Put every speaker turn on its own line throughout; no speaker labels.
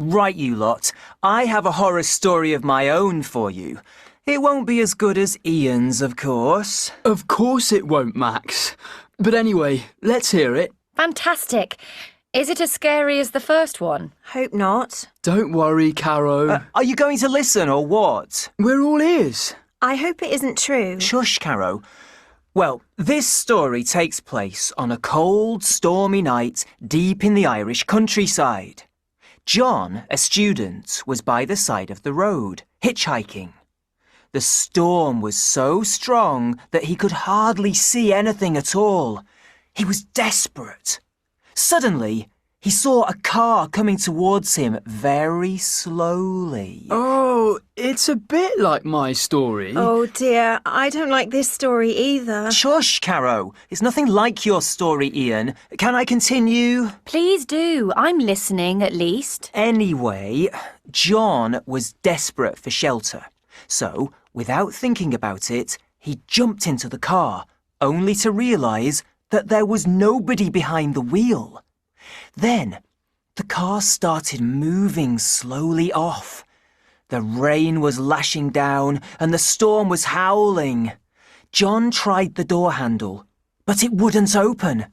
Right, you lot. I have a horror story of my own for you. It won't be as good as Ian's, of course.
Of course it won't, Max. But anyway, let's hear it.
Fantastic. Is it as scary as the first one?
Hope not.
Don't worry, Caro.
Are you going to listen or what?
We're all ears.
I hope it isn't true.
Shush, Caro. Well, this story takes place on a cold, stormy night deep in the Irish countryside. John, a student, was by the side of the road, hitchhiking. The storm was so strong that he could hardly see anything at all. He was desperate. Suddenly, he saw a car coming towards him very slowly.
Oh, it's a bit like my story.
Oh dear, I don't like this story either.
Shush, Caro. It's nothing like your story, Ian. Can I continue?
Please do. I'm listening, at least.
Anyway, John was desperate for shelter. So, without thinking about it, he jumped into the car, only to realise that there was nobody behind the wheel. Then, the car started moving slowly off. The rain was lashing down and the storm was howling. John tried the door handle, but it wouldn't open.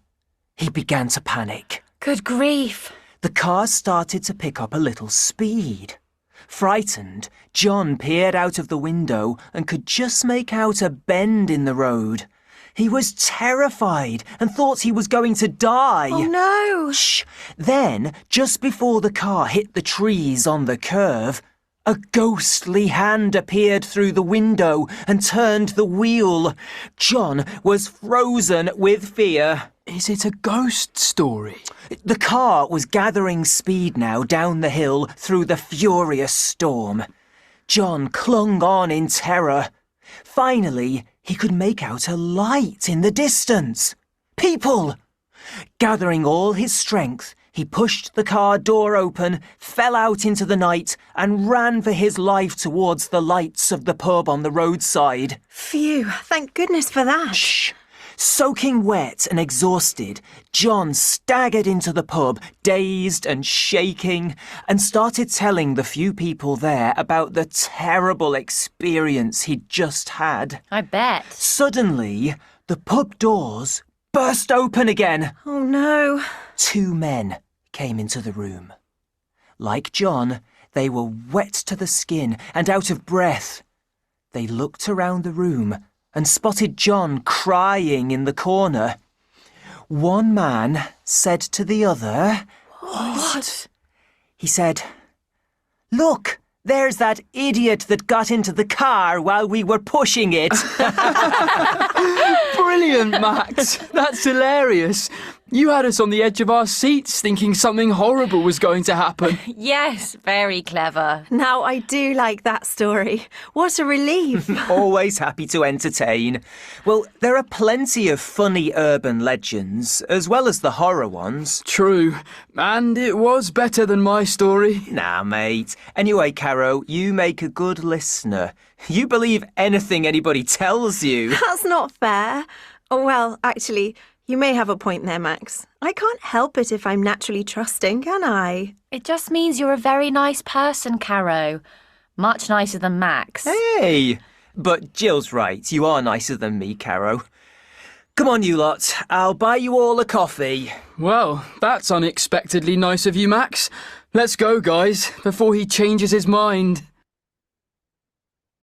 He began to panic.
Good grief.
The car started to pick up a little speed. Frightened, John peered out of the window and could just make out a bend in the road. He was terrified and thought he was going to die.
Oh no!
Shh! Then, just before the car hit the trees on the curve, a ghostly hand appeared through the window and turned the wheel. John was frozen with fear.
Is it a ghost story?
The car was gathering speed now down the hill through the furious storm. John clung on in terror. Finally, he could make out a light in the distance. People! Gathering all his strength, he pushed the car door open, fell out into the night, and ran for his life towards the lights of the pub on the roadside.
Phew, thank goodness for that.
Shh! Soaking wet and exhausted, John staggered into the pub, dazed and shaking, and started telling the few people there about the terrible experience he'd just had.
I bet.
Suddenly, the pub doors burst open again.
Oh no.
2 men came into the room. Like John, they were wet to the skin and out of breath. They looked around the room and spotted John crying in the corner. One man said to the other,
What?
He said, "Look, there's that idiot that got into the car while we were pushing it."
Brilliant, Max. That's hilarious. You had us on the edge of our seats thinking something horrible was going to happen.
Yes, very clever.
Now I do like that story. What a relief.
Always happy to entertain. Well, there are plenty of funny urban legends, as well as the horror ones.
True. And it was better than my story.
Nah, mate. Anyway, Caro, you make a good listener. You believe anything anybody tells you.
That's not fair. Oh, well, actually, you may have a point there, Max. I can't help it if I'm naturally trusting, can I?
It just means you're a very nice person, Caro. Much nicer than Max.
Hey! But Jill's right. You are nicer than me, Caro. Come on, you lot. I'll buy you all a coffee.
Well, that's unexpectedly nice of you, Max. Let's go, guys, before he changes his mind.